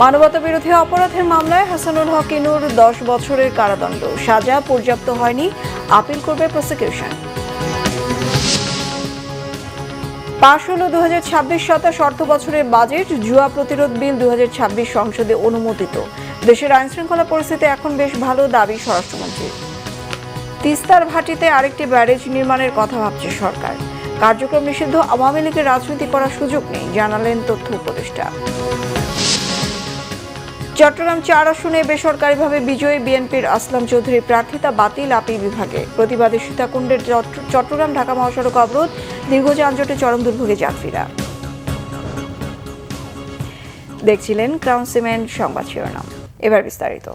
মানবতাবিরোধী অপরাধের মামলায় হাসানুল হক ইনুর 10 বছরের কারাদণ্ড, সাজা পর্যাপ্ত হয়নি, আপিল করবে প্রসিকিউশন। পাশ হল 2026-27 অর্থ বছরের বাজেট, জুয়া প্রতিরোধ বিল 2026 সংসদে অনুমোদিত। দেশের আইনশৃঙ্খলা পরিস্থিতি এখন বেশ ভালো, দাবি স্বরাষ্ট্রমন্ত্রীর। তিস্তার ভাটিতে আরেকটি ব্যারেজ নির্মাণের কথা ভাবছে সরকার। কার্যক্রম নিষিদ্ধ, আওয়ামী লীগের রাজনীতি করার সুযোগ নেই, জানালেন তথ্য উপদেষ্টা। চট্টগ্রাম 4 আসনে বেসরকারিভাবে বিজয়ী বিএনপির আসলাম চৌধুরীর প্রার্থিতা বাতিল আপিল বিভাগে। প্রতিবাদে সীতাকুণ্ডের চট্টগ্রাম ঢাকা মহাসড়ক অবরোধ, দীর্ঘ যানজটে চরম দুর্ভোগে যাত্রীরা। দেখছিলেন ক্রাউন সিমেন্ট সংবাদ শিরোনাম, এবার বিস্তারিত।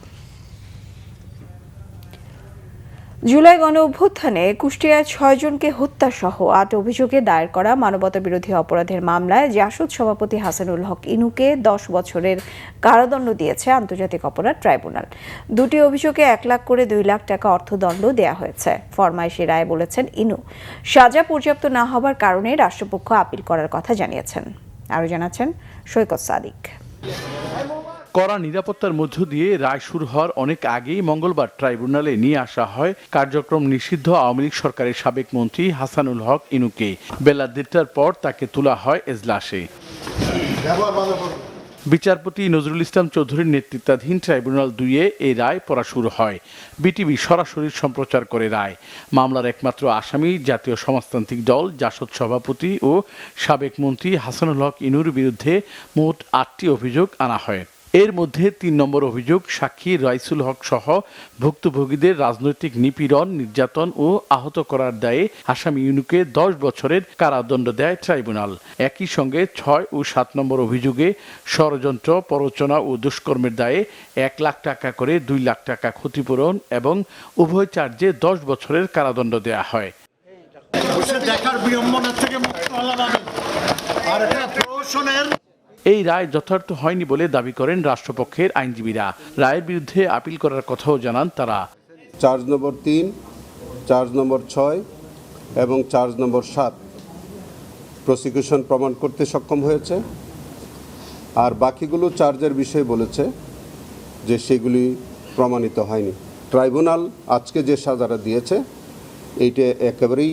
জুলাই গণ অভ্যুত্থানে কুষ্টিয়ায় 6 জনকে হত্যা সহ 8 অভিযোগে দায়ের করা মানবতাবিরোধী অপরাধের মামলায় জাসদ সভাপতি হাসানুল হক ইনুকে 10 বছরের কারাদণ্ড দিয়েছে আন্তর্জাতিক অপরাধ ট্রাইব্যুনাল। দুটি অভিযোগে 1 লাখ করে 2 লাখ টাকা অর্থদণ্ড দেয়া হয়েছে। ফরমাইশি রায়ে বলেছেন ইনু সাজা পর্যাপ্ত না হবার কারণে রাষ্ট্রপক্ষ আপিল করার কথা জানিয়েছেন। আরও জানাচ্ছেন সৈকত সাদিক। কড়া নিরাপত্তার মধ্য দিয়ে রায় শুরু হওয়ার অনেক আগেই মঙ্গলবার ট্রাইব্যুনালে নিয়ে আসা হয় কার্যক্রম নিষিদ্ধ আওয়ামী লীগ সরকারের সাবেক মন্ত্রী হাসানুল হক ইনুকে। বেলা 1:30টার পর তাকে তোলা হয় এজলাসে। বিচারপতি নজরুল ইসলাম চৌধুরীর নেতৃত্বাধীন ট্রাইব্যুনাল 2-এ এই রায় পড়া শুরু হয়। বিটিভি সরাসরি সম্প্রচার করে রায়। মামলার একমাত্র আসামি জাতীয় সমাজতান্ত্রিক দল জাসদ সভাপতি ও সাবেক মন্ত্রী হাসানুল হক ইনুর বিরুদ্ধে মোট 8টি অভিযোগ আনা হয়। এর মধ্যে 3 নম্বর অভিযোগ সাক্ষী রাইসুল হক সহ ভুক্তভোগীদের রাজনৈতিক নিপীড়ন, নির্যাতন ও আহত করার দায়ে আসামি ইনুকে 10 বছরের কারাদণ্ড দেয় ট্রাইব্যুনাল। একই সঙ্গে 6 ও 7 নম্বর অভিযোগে ষড়যন্ত্র, প্ররোচনা ও দুষ্কর্মের দায়ে 1 লাখ টাকা করে 2 লাখ টাকা ক্ষতিপূরণ এবং উভয় চার্জে 10 বছরের কারাদণ্ড দেয়া হয়। এই রায় যথার্থ হয়নি বলে দাবি করেন রাষ্ট্রপক্ষের আইনজীবীরা। রায়ের বিরুদ্ধে আপিল করার কথাও জানান তারা। চার্জ নম্বর 3, চার্জ নম্বর 6 এবং চার্জ নম্বর 7 প্রসিকিউশন প্রমাণ করতে সক্ষম হয়েছে, আর বাকিগুলো চার্জের বিষয়ে বলেছে যে সেগুলি প্রমাণিত হয়নি। ট্রাইব্যুনাল আজকে যে সাজাটা দিয়েছে এইটা একেবারেই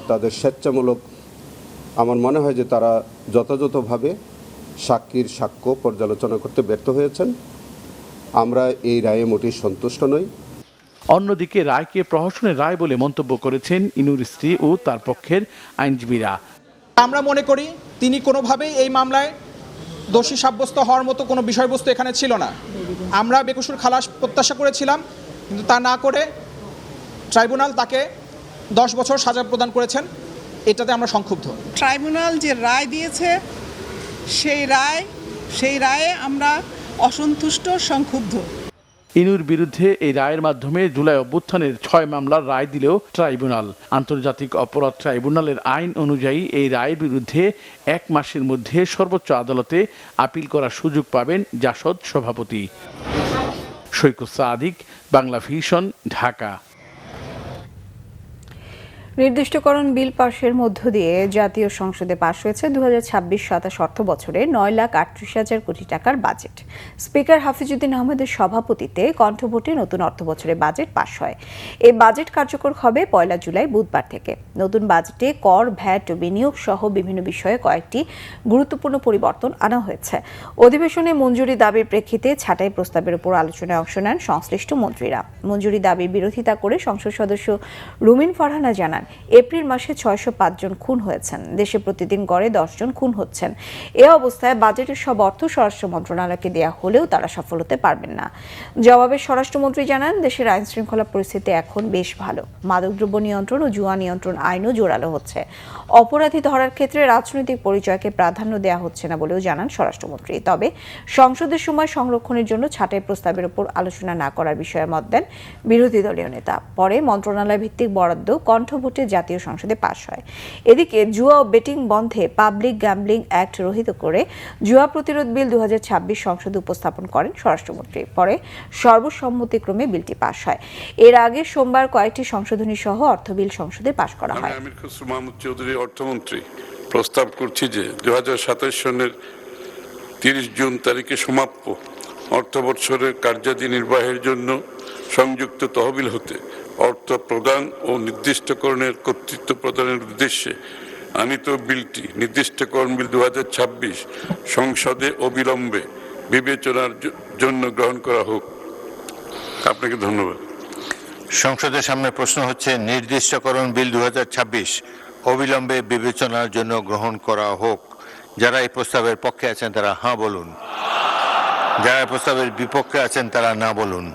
তাদের স্বেচ্ছামূলক। আমার মনে হয় যে তারা যথাযথভাবে সাক্ষীর সাক্ষ্য পর্যালোচনা করতে ব্যর্থ হয়েছেন। আমরা এই রায়ে মোটেই সন্তুষ্ট নই। অন্যদিকে রায়কে প্রহসনের রায় বলে মন্তব্য করেছেন ইনুর স্ত্রী ও তার পক্ষের আইনজীবীরা। আমরা মনে করি তিনি কোনোভাবেই এই মামলায় দোষী সাব্যস্ত হওয়ার মতো কোনো বিষয়বস্তু এখানে ছিল না। আমরা বেকসুর খালাস প্রত্যাশা করেছিলাম, কিন্তু তা না করে ট্রাইব্যুনাল তাকে 10 বছর সাজা প্রদান করেছেন। এটাতে আমরা সংক্ষুব্ধ। ট্রাইব্যুনাল যে রায় দিয়েছে সেই রায়ে আমরা অসন্তুষ্ট, সংক্ষুব্ধ। ইনুর বিরুদ্ধে এই রায়ের মাধ্যমে জুলাই অভ্যুত্থানের 6 মামলার রায় দিলেও ট্রাইব্যুনাল। আন্তর্জাতিক অপরাধ ট্রাইব্যুনালের আইন অনুযায়ী এই রায়ের বিরুদ্ধে 1 মাসের মধ্যে সর্বোচ্চ আদালতে আপিল করার সুযোগ পাবেন জাসদ সভাপতি। সৈকত সাদিক, বাংলা ভিশন, ঢাকা। নির্দিষ্টকরণ বিল পাশের মধ্য দিয়ে জাতীয় সংসদে পাশ হয়েছে 2026-27 অর্থ বছরে 9,38,000 কোটি টাকার বাজেট। স্পিকার হাফিজউদ্দিন আহমেদের সভাপতিত্বে কণ্ঠভোটে নতুন অর্থ বছরের বাজেট পাশ হয়। এই বাজেট কার্যকর হবে 1 জুলাই বুধবার থেকে। নতুন বাজেটে কর, ভ্যাট ও বিনিয়োগ সহ বিভিন্ন বিষয়ে কয়েকটি গুরুত্বপূর্ণ পরিবর্তন আনা হয়েছে। অধিবেশনে মঞ্জুরি দাবির প্রেক্ষিতে ছাঁটাই প্রস্তাবের উপর আলোচনায় অংশ নেন সংশ্লিষ্ট মন্ত্রীরা। মঞ্জুরি দাবির বিরোধিতা করে সংসদ সদস্য রুমিন ফারহানা জানান, এপ্রিল মাসে 605 জন খুন হয়েছেন। দেশে প্রতিদিন গড়ে 10 জন খুন হচ্ছেন। এ অবস্থায় বাজেটের সব অর্থ স্বরাষ্ট্র মন্ত্রণালয়কে দেয়া হলেও তারা সফল হতে পারবেন না। জবাবে স্বরাষ্ট্রমন্ত্রী জানান, দেশের আইন শৃঙ্খলা পরিস্থিতি এখন বেশ ভালো। মাদকদ্রব্য নিয়ন্ত্রণ ও জুয়া নিয়ন্ত্রণ আইনও জোরালো হচ্ছে। অপরাধী ধরার ক্ষেত্রে রাজনৈতিক পরিচয়কে প্রাধান্য দেওয়া হচ্ছে না বলেও জানান স্বরাষ্ট্রমন্ত্রী। তবে সংসদের সময় সংরক্ষণের জন্য ছাঁটাই প্রস্তাবের উপর আলোচনা না করার বিষয়ে মত দেন বিরোধী দলীয় নেতা। পরে মন্ত্রণালয় ভিত্তিক বরাদ্দ কণ্ঠভোটে জাতীয় সংসদে পাশ হয়। এদিকে জুয়া ও বেটিং বন্ধে পাবলিক গ্যাম্বলিং অ্যাক্ট রহিত করে জুয়া প্রতিরোধ বিল 2026 সংসদে উপস্থাপন করেন স্বরাষ্ট্রমন্ত্রী। পরে সর্বসম্মতিক্রমে বিলটি পাশ হয়। এর আগে সোমবার কয়েকটি সংশোধনী সহ অর্থ বিল সংসদে পাশ করা হয়। আমির খসরু মাহমুদ চৌধুরী অর্থমন্ত্রী প্রস্তাব করছি যে 2027 সনের 30 জুন তারিখে সমাপ্য অর্থবৎসরের কার্যাদি নির্বাহের জন্য সংযুক্ত তহবিল হতে অর্থ প্রদান ও নির্দিষ্টকরণের কর্তৃত্ব প্রদানের উদ্দেশ্যে আনিত বিলটি নির্দিষ্টকরণ বিল 2026 সংসদে অবিলম্বে বিবেচনার জন্য গ্রহণ করা হোক। আপনাকে ধন্যবাদ। সংসদের সামনে প্রশ্ন হচ্ছে নির্দিষ্টকরণ বিল 2026 অবিলম্বে বিবেচনার জন্য গ্রহণ করা হোক। যারা এই প্রস্তাবের পক্ষে আছেন তারা হ্যাঁ বলুন, যারা এই প্রস্তাবের বিপক্ষে আছেন তারা না বলুন।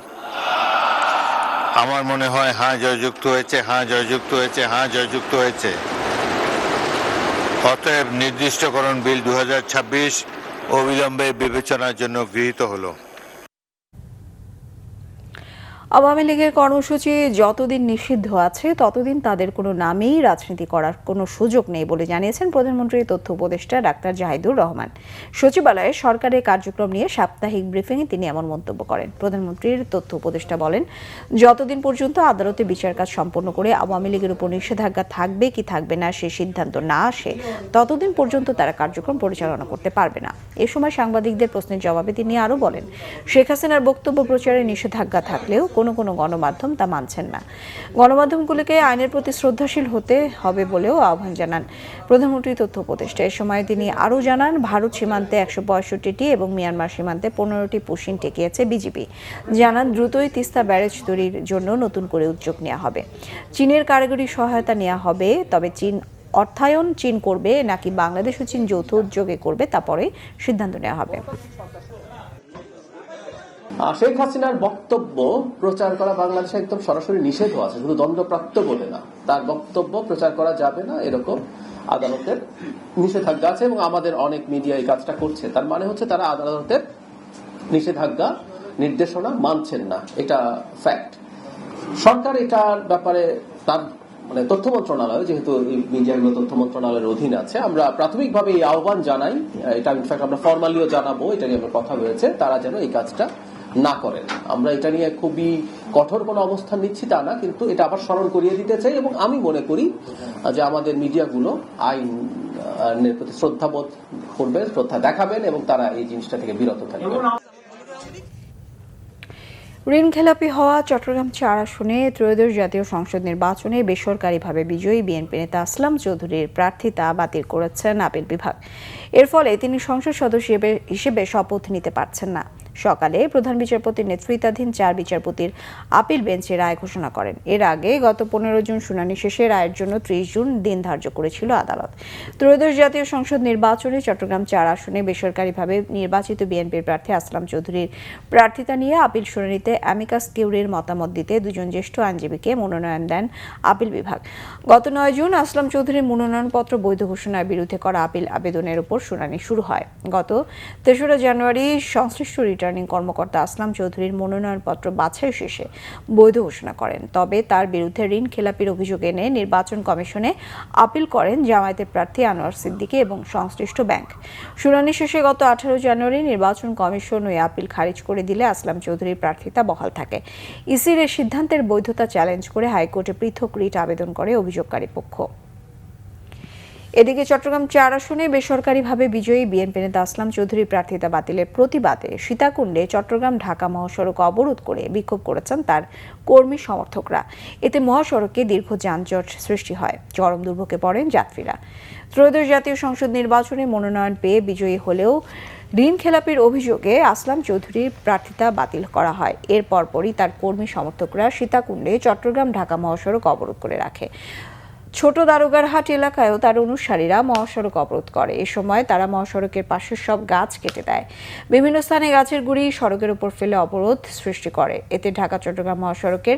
আমার মনে হয় হ্যাঁ জয়যুক্ত হয়েছে, হ্যাঁ জয়যুক্ত হয়েছে, হ্যাঁ জয়যুক্ত হয়েছে। অতএব নির্দিষ্টকরণ বিল 2026 অবিলম্বে বিবেচনার জন্য গৃহীত হলো। আওয়ামী লীগের কর্মসূচি যতদিন নিষিদ্ধ আছে ততদিন তাদের কোনো নামেই রাজনীতি করার কোনো সুযোগ নেই বলে জানিয়েছেন প্রধানমন্ত্রীর তথ্য উপদেষ্টা ডাক্তার জাহিদুর রহমান। সচিবালয়ে সরকারের কার্যক্রম নিয়ে সাপ্তাহিক ব্রিফিংয়ে তিনি এমন মন্তব্য করেন। প্রধানমন্ত্রীর তথ্য উপদেষ্টা বলেন, যতদিন পর্যন্ত আদালতে বিচার কাজ সম্পন্ন করে আওয়ামী লীগের উপর নিষেধাজ্ঞা থাকবে কি থাকবে না সে সিদ্ধান্ত না আসে ততদিন পর্যন্ত তারা কার্যক্রম পরিচালনা করতে পারবে না। এ সময় সাংবাদিকদের প্রশ্নের জবাবে তিনি আরও বলেন, শেখ হাসিনার বক্তব্য প্রচারে নিষেধাজ্ঞা থাকলেও কোনো গণমাধ্যম তা মানছেন না। গণমাধ্যমগুলোকে আইনের প্রতি শ্রদ্ধাশীল হতে হবে বলেও আহ্বান জানান প্রধানমন্ত্রী তথ্য উপদেষ্টা। এ সময় তিনি আরও জানান, ভারত সীমান্তে 165টি এবং মিয়ানমার সীমান্তে 15টি পুশিন ঠেকিয়েছে বিজিবি। জানান, দ্রুতই তিস্তা ব্যারেজ তৈরির জন্য নতুন করে উদ্যোগ নেওয়া হবে। চীনের কারিগরি সহায়তা নেওয়া হবে, তবে চীন অর্থায়ন চীন করবে নাকি বাংলাদেশ ও চীন যৌথ উদ্যোগে করবে তা পরে সিদ্ধান্ত নেওয়া হবে। শেখ হাসিনার বক্তব্য প্রচার করা বাংলাদেশে একদম সরাসরি নিষেধ আছে, শুধু দণ্ডপ্রাপ্ত বলে না, তার বক্তব্য প্রচার করা যাবে না এরকম আদালতের নিষেধাজ্ঞা আছে এবং আমাদের অনেক মিডিয়া এই কাজটা করছে। তার মানে হচ্ছে তারা আদালতের নিষেধাজ্ঞা নির্দেশনা মানছেন না, এটা ফ্যাক্ট। সরকার এটার ব্যাপারে তার মানে তথ্য মন্ত্রণালয়, যেহেতু এই মিডিয়াগুলো তথ্য মন্ত্রণালয়ের অধীনে আছে, আমরা প্রাথমিকভাবে এই আহ্বান জানাই, এটা ইনফ্যাক্ট আমরা ফর্মালিও জানাবো, এটা নিয়ে কথা হয়েছে, তারা যেন এই কাজটা না করেন। আমরা এটা নিয়ে খুবই কঠোর কোনো অবস্থান নিচ্ছি তা না, কিন্তু এটা আবার স্মরণ করিয়ে দিতে চাই এবং আমি মনে করি যে আমাদের মিডিয়াগুলো আইনের প্রতি শ্রদ্ধাবোধ করবে, শ্রদ্ধা দেখাবেন এবং তারা এই জিনিসটা থেকে বিরত থাকবেন। ঋণখেলাপি হওয়া চট্টগ্রাম 4 আসনে ত্রয়োদশ জাতীয় সংসদ নির্বাচনে বেসরকারিভাবে বিজয়ী বিএনপি নেতা আসলাম চৌধুরীর প্রার্থিতা বাতিল করেছেন আপিল বিভাগ। এর ফলে তিনি সংসদ সদস্য হিসেবে শপথ নিতে পারছেন না। সকালে প্রধান বিচারপতির নেতৃত্বাধীন 4 বিচারপতির আপিল বেঞ্চে রায় ঘোষণা করেন। এর আগে গত 15 জুন শুনানি শেষে রায়ের জন্য 30 জুন দিন ধার্য করেছিল আদালত। ত্রয়োদশ জাতীয় সংসদ নির্বাচনে চট্টগ্রাম 4 আসনে বেসরকারিভাবে নির্বাচিত বিএনপির প্রার্থী আসলাম চৌধুরীর প্রার্থিতা নিয়ে আপিল শুনানিতে অ্যামিকাস কিউরির মতামত দিতে 2 জন জ্যেষ্ঠ আইনজীবীকে মনোনয়ন দেন আপিল বিভাগ। গত 9 জুন আসলাম চৌধুরীর মনোনয়নপত্র বৈধ ঘোষণার বিরুদ্ধে করা আপিল আবেদনের উপর শুনানি শুরু হয়। গত 3রা জানুয়ারি সংশ্লিষ্ট রিটার্নিং কর্মকর্তা আসলাম চৌধুরীর মনোনয়নপত্র বাছাই শেষে বৈধ ঘোষণা করেন। তবে তার বিরুদ্ধে ঋণ খেলাপির অভিযোগ এনে নির্বাচন কমিশনে আপিল করেন জামায়াতের প্রার্থী আনোয়ার সিদ্দিকী এবং সংশ্লিষ্ট ব্যাংক। শুনানি শেষে গত 18 জানুয়ারি নির্বাচন কমিশন ওই আপিল খারিজ করে দিলে আসলাম চৌধুরীর প্রার্থিতা বহাল থাকে। ইসির এই সিদ্ধান্তের বৈধতা চ্যালেঞ্জ করে হাইকোর্টে পৃথক রিট আবেদন করে অভিযোগকারী পক্ষ। এদিকে চট্টগ্রাম 4 আসনে বেসরকারিভাবে বিজয়ী বিএনপি নেতা আসলাম চৌধুরীর প্রার্থিতা বাতিলের প্রতিবাদে সীতাকুণ্ডে চট্টগ্রাম ঢাকা মহাসড়ক অবরোধ করে বিক্ষোভ করেছেন তার কর্মী সমর্থকরা। এতে মহাসড়কে দীর্ঘ যানজট সৃষ্টি হয়, চরম দুর্ভোগে পড়েন যাত্রীরা। ত্রয়োদশ জাতীয় সংসদ নির্বাচনে মনোনয়ন পেয়ে বিজয়ী হলেও ঋণ খেলাপির অভিযোগে আসলাম চৌধুরীর প্রার্থিতা বাতিল করা হয়। এর পরপরই তার কর্মী সমর্থকরা সীতাকুণ্ডে চট্টগ্রাম ঢাকা মহাসড়ক অবরোধ করে রাখে। ছোট দারোগারহাট এলাকায়ও তার অনুসারীরা মহাসড়ক অবরোধ করে। এ সময় তারা মহাসড়কের পাশের সব গাছ কেটে দেয়। বিভিন্ন স্থানে গাছের গুঁড়ি সড়কের উপর ফেলে অবরোধ সৃষ্টি করে। এতে ঢাকা চট্টগ্রাম মহাসড়কের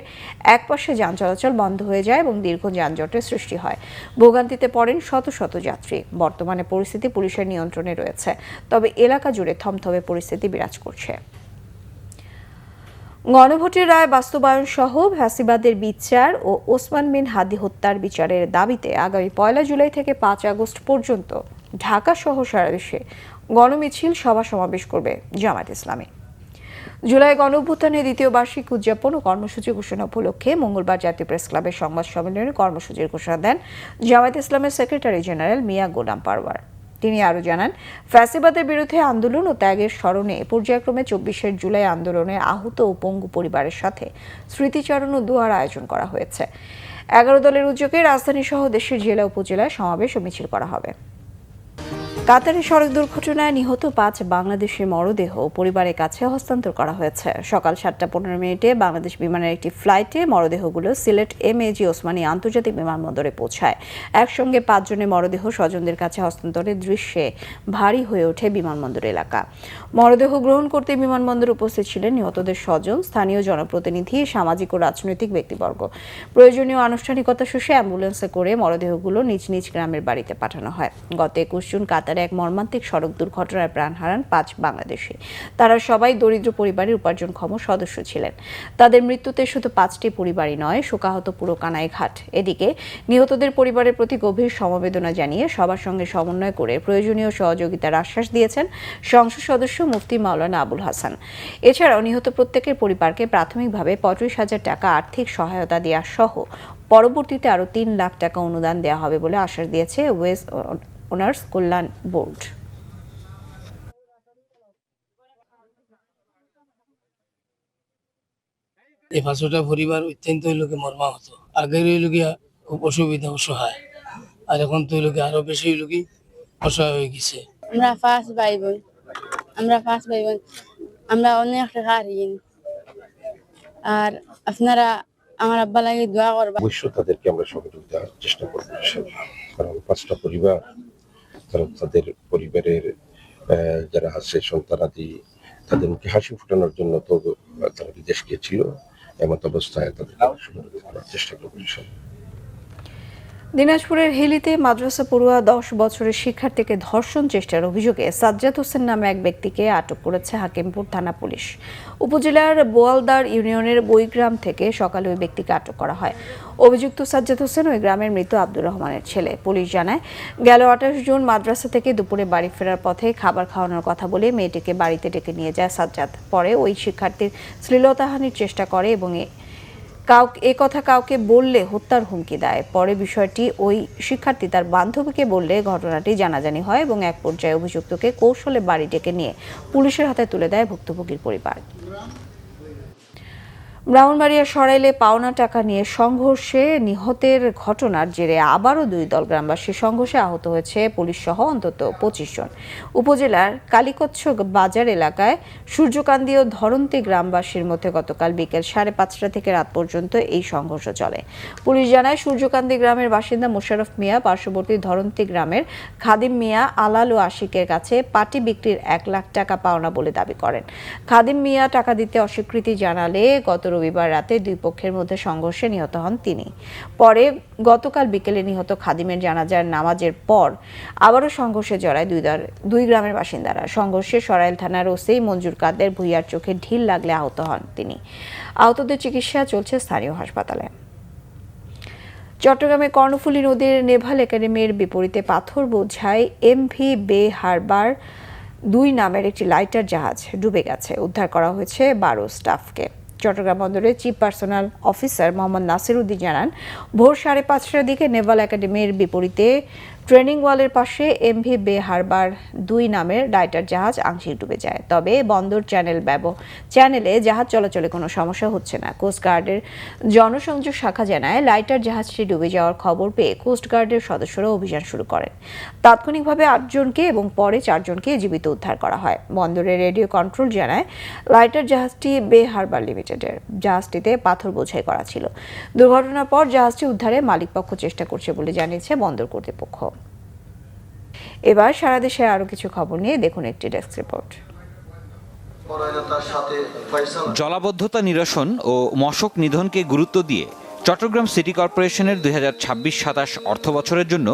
এক পাশে যান চলাচল বন্ধ হয়ে যায় এবং দীর্ঘ যানজটের সৃষ্টি হয়। ভোগান্তিতে পড়েন শত শত যাত্রী। বর্তমানে পরিস্থিতি পুলিশের নিয়ন্ত্রণে রয়েছে, তবে এলাকা জুড়ে থমথমে পরিস্থিতি বিরাজ করছে। গণভোটের রায় বাস্তবায়ন সহ ফ্যাসিবাদের বিচার ও ওসমান বিন হাদি হত্যার বিচারের দাবিতে আগামী 1 জুলাই থেকে 5 আগস্ট পর্যন্ত ঢাকা সহ সারা দেশে গণমিছিল সভা সমাবেশ করবে জামায়াত ইসলামী। জুলাই গণঅভ্যুত্থানের 2য় বার্ষিক উদযাপন ও কর্মসূচি ঘোষণা উপলক্ষে মঙ্গলবার জাতীয় প্রেস ক্লাবের সংবাদ সম্মেলনে কর্মসূচির ঘোষণা দেন জামায়াত ইসলামের সেক্রেটারি জেনারেল মিয়া গোলাম পারওয়ার। তিনি আরও জানান, ফ্যাসিবাদের বিরুদ্ধে আন্দোলন ও ত্যাগের স্মরণে পর্যায়ক্রমে 24 জুলাই আন্দোলনে আহত ও পঙ্গু পরিবারের সাথে স্মৃতিচারণ ও দোয়ার আয়োজন করা হয়েছে। 11 দলের উদ্যোগে রাজধানী সহ দেশের জেলা উপজেলায় সমাবেশ ও মিছিল করা হবে। কাতারে সড়ক দুর্ঘটনায় নিহত 5 বাংলাদেশি মরদেহ পরিবারের কাছে হস্তান্তর করা হয়েছে। সকাল 7:15 বাংলাদেশ বিমানের একটি ফ্লাইটে মরদেহগুলো সিলেট MAG ওসমানী আন্তর্জাতিক বিমানবন্দরে পৌঁছায়। একসঙ্গে 5 জনের মরদেহ স্বজনদের কাছে হস্তান্তরের দৃশ্যে ভারী হয়ে ওঠে বিমানবন্দর এলাকা। মরদেহ গ্রহণ করতে বিমানবন্দরে উপস্থিত ছিলেন নিহতদের স্বজন, স্থানীয় জনপ্রতিনিধি, সামাজিক ও রাজনৈতিক ব্যক্তিবর্গ। প্রয়োজনীয় আনুষ্ঠানিকতা শেষে অ্যাম্বুলেন্সে করে মরদেহগুলো নিজ নিজ গ্রামের বাড়িতে পাঠানো হয়। গত 21 জুন কাতারে এক মর্মান্তিক সড়ক দুর্ঘটনায় প্রাণ হারান 5 বাংলাদেশি। তারা সবাই দরিদ্র পরিবারের উপার্জনক্ষম সদস্য ছিলেন। তাদের মৃত্যুতে শুধু 5টি পরিবারই নয়, শোকাহত পুরো কানাইঘাট। এদিকে নিহতদের পরিবারের প্রতি গভীর সমবেদনা জানিয়ে সবার সঙ্গে সমন্বয় করে প্রয়োজনীয় সহযোগিতার আশ্বাস দিয়েছেন সংসদ সদস্য মুফতি মাওলানা আবুল হাসান। এছাড়াও নিহত প্রত্যেকের পরিবারকে প্রাথমিকভাবে 35,000 টাকা আর্থিক সহায়তা দেওয়া সহ পরবর্তীতে আরও 3 লাখ টাকা অনুদান দেওয়া হবে বলে আশ্বাস দিয়েছে ওয়েজ ওনার্স কল্যাণ বোর্ড। এই 5টা পরিবার অত্যন্ত মর্মাহত। আগের গিয়া খুব অসুবিধা অসহায়, আর এখন তো আরো বেশি অসহায় হয়ে গেছে। আমরা 5 ভাই বোন, আমরা অনেক টাকা হারিয়ে, আর আপনারা আমার আব্বা লাগে দোয়া করবা। অবশ্যই তাদেরকে আমরা সহযোগিতা দেওয়ার চেষ্টা করবো, কারণ 5টা পরিবার, কারণ তাদের পরিবারের যারা আছে সন্তানাদি, তাদের মুখে হাসি ফোটানোর জন্য তো তারা বিদেশ গিয়েছিল। এমত অবস্থায় তাদেরকে সহযোগিতা করার চেষ্টা করবো। দিনাজপুরের হিলিতে মাদ্রাসা পড়ুয়া 10 বছরের শিক্ষার্থীকে ধর্ষণ চেষ্টার অভিযোগে সাজ্জাদ হোসেন নামে এক ব্যক্তিকে আটক করেছে হাকিমপুর থানা পুলিশ। উপজেলার বোয়ালদার ইউনিয়নের বইগ্রাম থেকে সকালে ওই ব্যক্তিকে আটক করা হয়। অভিযুক্ত সাজ্জাদ হোসেন ওই গ্রামের মৃত আব্দুর রহমানের ছেলে। পুলিশ জানায়, গেল 28 জুন মাদ্রাসা থেকে দুপুরে বাড়ি ফেরার পথে খাবার খাওয়ানোর কথা বলে মেয়েটিকে বাড়িতে ডেকে নিয়ে যায় সাজ্জাদ। পরে ওই শিক্ষার্থীর শ্লীলতাহানির চেষ্টা করে এবং কথা কাউকে বললে হত্যার হুমকি দেয়। পরে বিষয়টি ওই শিক্ষার্থী তার বান্ধবীকে বললে ঘটনাটি জানাজানি হয় এবং এক পর্যায়ে অভিযুক্তকে কৌশলে বাড়ি ডেকে নিয়ে পুলিশের হাতে তুলে দেয় ভুক্তভোগীর পরিবার। ব্রাহ্মণবাড়িয়া সরাইলে পাওনা টাকা নিয়ে সংঘর্ষে নিহতের ঘটনার জেরে আবারও 2 দল গ্রামবাসী সংঘর্ষে আহত হয়েছে পুলিশ সহ অন্তত 25 জন। উপজেলার কালীকচ্ছ বাজার এলাকায় সূর্যকান্দি ও ধরন্তি গ্রামবাসীর মধ্যে গতকাল বিকেল 5:30 থেকে রাত পর্যন্ত এই সংঘর্ষ চলে। পুলিশ জানায়, সূর্যকান্দি গ্রামের বাসিন্দা মোশাররফ মিয়া পার্শ্ববর্তী ধরন্তি গ্রামের খাদিম মিয়া আলাল ও আশিকের কাছে পাটি বিক্রির 1 লাখ টাকা পাওনা বলে দাবি করেন। খাদিম মিয়া টাকা দিতে অস্বীকৃতি জানালে গত রবিবার রাতে 2 পক্ষের মধ্যে সংঘর্ষে নিহত হন তিনি। পরে গতকাল বিকেলে নিহত খাদিমের জানাজার নামাজের পর আবারও সংঘর্ষে জড়ায় 2 গ্রামের বাসিন্দারা। সংঘর্ষে সরাইল থানার ওসি মঞ্জুর কাদের ভুইয়ার চোখে ঢিল লাগলে আহত হন তিনি। আহতদের চিকিৎসা চলছে স্থানীয় হাসপাতালে। চট্টগ্রামে কর্ণফুলী নদীর নেভাল একাডেমির বিপরীতে পাথর বোঝাই MV বে হারবার 2 নামের একটি লাইটার জাহাজ ডুবে গেছে। উদ্ধার করা হয়েছে 12 স্টাফকে। চট্টগ্রাম বন্দরের chief personal officer Mohammad Nasir Uddin জানান, ভোর 5:30টার দিকে নেভাল একাডেমির বিপরীতে ট্রেনিং ওয়ালের পাশে MV বে হারবার 2 নামের লাইটার জাহাজ আংশিক ডুবে যায়। তবে বন্দর চ্যানেলে জাহাজ চলাচলে কোনো সমস্যা হচ্ছে না। কোস্টগার্ডের জনসংযোগ শাখা জানায়, লাইটার জাহাজটি ডুবে যাওয়ার খবর পেয়ে কোস্টগার্ডের সদস্যরা অভিযান শুরু করেন। তাৎক্ষণিকভাবে 8 জনকে এবং পরে 4 জনকে জীবিত উদ্ধার করা হয়। বন্দরের রেডিও কন্ট্রোল জানায়, লাইটার জাহাজটি বে হারবার লিমিটেডের। জাহাজটিতে পাথর বোঝাই করা ছিল। দুর্ঘটনার পর জাহাজটি উদ্ধারে মালিকপক্ষ চেষ্টা করছে বলে জানিয়েছে বন্দর কর্তৃপক্ষ। এবার সারা দেশে আরো কিছু খবর নিয়ে দেখুন একটি ডেস্ক রিপোর্ট। জলাবদ্ধতা নিরসন ও মশক নিধনকে গুরুত্ব দিয়ে চট্টগ্রাম সিটি কর্পোরেশনের 2026-27 অর্থ বছরের জন্য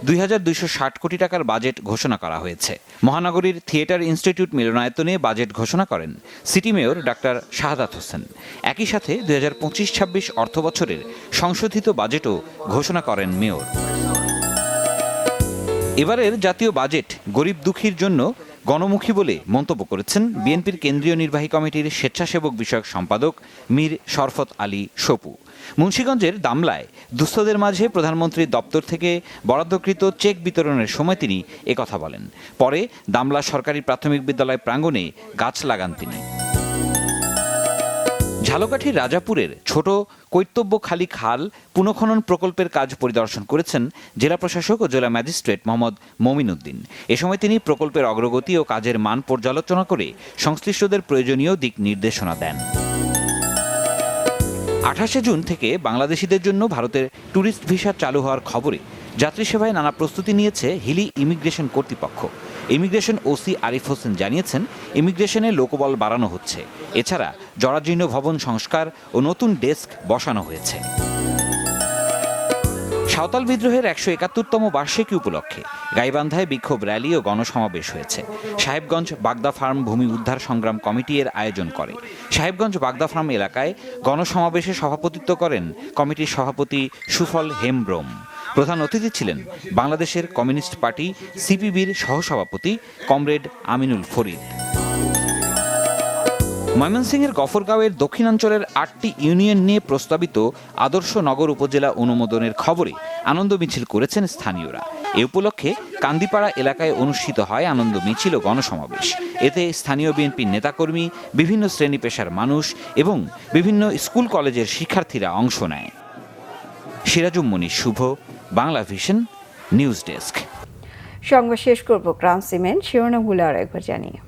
2260 কোটি টাকার বাজেট ঘোষণা করা হয়েছে। মহানগরীর থিয়েটার ইনস্টিটিউট মিলনায়তনে বাজেট ঘোষণা করেন city mayor doctor Shahadat Hossain. একই সাথে 2025-26 অর্থ বছরের সংশোধিত বাজেটও ঘোষণা করেন মেয়র। এবারের জাতীয় বাজেট গরিব দুঃখীর জন্য গণমুখী বলে মন্তব্য করেছেন বিএনপির কেন্দ্রীয় নির্বাহী কমিটির স্বেচ্ছাসেবক বিষয়ক সম্পাদক মীর শরফত আলী সপু। মুন্সিগঞ্জের দামলায় দুস্থদের মাঝে প্রধানমন্ত্রীর দপ্তর থেকে বরাদ্দকৃত চেক বিতরণের সময় তিনি একথা বলেন। পরে দামলা সরকারি প্রাথমিক বিদ্যালয় প্রাঙ্গণে গাছ লাগান তিনি। ঝালকাঠির রাজাপুরের ছোট কৈতব্যখালী খাল পুনঃখনন প্রকল্পের কাজ পরিদর্শন করেছেন জেলা প্রশাসক ও জেলা ম্যাজিস্ট্রেট মোহাম্মদ মমিন উদ্দিন। এ সময় তিনি প্রকল্পের অগ্রগতি ও কাজের মান পর্যালোচনা করে সংশ্লিষ্টদের প্রয়োজনীয় দিক নির্দেশনা দেন। 28 জুন থেকে বাংলাদেশিদের জন্য ভারতের ট্যুরিস্ট ভিসা চালু হওয়ার খবরে যাত্রী সেবায় নানা প্রস্তুতি নিয়েছে হিলি ইমিগ্রেশন কর্তৃপক্ষ। ইমিগ্রেশন ওসি আরিফ হোসেন জানিয়েছেন, ইমিগ্রেশনে লোকবল বাড়ানো হচ্ছে। এছাড়া জরাজীর্ণ ভবন সংস্কার ও নতুন ডেস্ক বসানো হয়েছে। সাঁওতাল বিদ্রোহের 171তম বার্ষিকী উপলক্ষে গাইবান্ধায় বিক্ষোভ র্যালি ও গণসমাবেশ হয়েছে। সাহেবগঞ্জ বাগদা ফার্ম ভূমি উদ্ধার সংগ্রাম কমিটি এর আয়োজন করে। সাহেবগঞ্জ বাগদা ফার্ম এলাকায় গণসমাবেশে সভাপতিত্ব করেন কমিটির সভাপতি সুফল হেমব্রম। প্রধান অতিথি ছিলেন বাংলাদেশের কমিউনিস্ট পার্টি সিপিবির সহসভাপতি কমরেড আমিনুল ফরিদ। ময়মনসিংহের গফরগাঁওয়ের দক্ষিণাঞ্চলের 8টি ইউনিয়ন নিয়ে প্রস্তাবিত আদর্শ নগর উপজেলা অনুমোদনের খবরে আনন্দ মিছিল করেছেন স্থানীয়রা। এ উপলক্ষে কান্দিপাড়া এলাকায় অনুষ্ঠিত হয় আনন্দ মিছিল ও গণসমাবেশ। এতে স্থানীয় বিএনপির নেতাকর্মী, বিভিন্ন শ্রেণী পেশার মানুষ এবং বিভিন্ন স্কুল কলেজের শিক্ষার্থীরা অংশ নেয়। সিরাজুম মনির শুভ, বাংলা ভিশন, নিউজ ডেস্ক। সংবাদ শেষ করব ক্রাউন সিমেন্ট শিরোনামগুলো আর একবার জানিয়ে।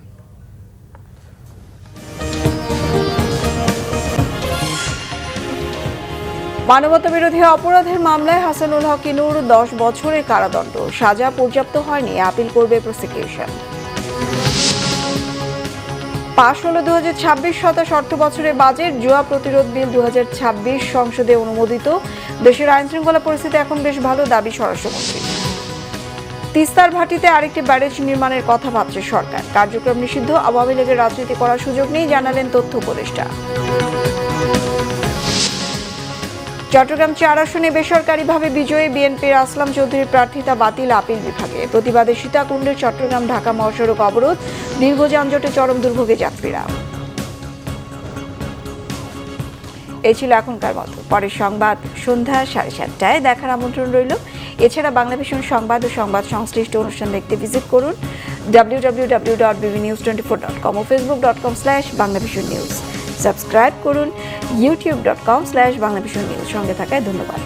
মানবতা বিরোধী অপরাধের মামলায় হাসানুল হক ইনুর 10 বছরের কারাদণ্ড, সাজা পর্যাপ্ত হয়নি, আপিল করবে প্রসিকিউশন। পাশ হলো 2026-27 অর্থ বছরের বাজেট, জুয়া প্রতিরোধ বিল 2026 সংসদে অনুমোদিত। দেশের আইন শৃঙ্খলা পরিস্থিতি এখন বেশ ভালো, দাবি স্বরাষ্ট্রমন্ত্রী। তিস্তার ভাটিতে আরেকটি ব্যারেজ নির্মাণের কথা ভাবছে সরকার, কার্যক্রম নিষিদ্ধ, আওয়ামী লীগের রাজনীতি করার সুযোগ নেই, জানালেন তথ্য উপদেষ্টা। চট্টগ্রাম 4 আসনে বেসরকারিভাবে বিজয়ী বিএনপির আসলাম চৌধুরীর প্রার্থিতা বাতিল আপিল বিভাগে। প্রতিবাদে সীতাকুণ্ডের চট্টগ্রাম ঢাকা মহাসড়ক অবরোধ, দীর্ঘ যানজটে চরম দুর্ভোগে যাত্রীরা। এই ছিল এখনকার মতো। পরের সংবাদ সন্ধ্যা 7:30টায় দেখার আমন্ত্রণ রইল। এছাড়া বাংলা ভিশন সংবাদ ও সংবাদ সংশ্লিষ্ট অনুষ্ঠান দেখতে ভিজিট করুন www.bbnews24.com ও facebook.com/banglavisionnews। সাবস্ক্রাইব করুন youtube.com/banglavisionnews। সঙ্গে থাকায় ধন্যবাদ।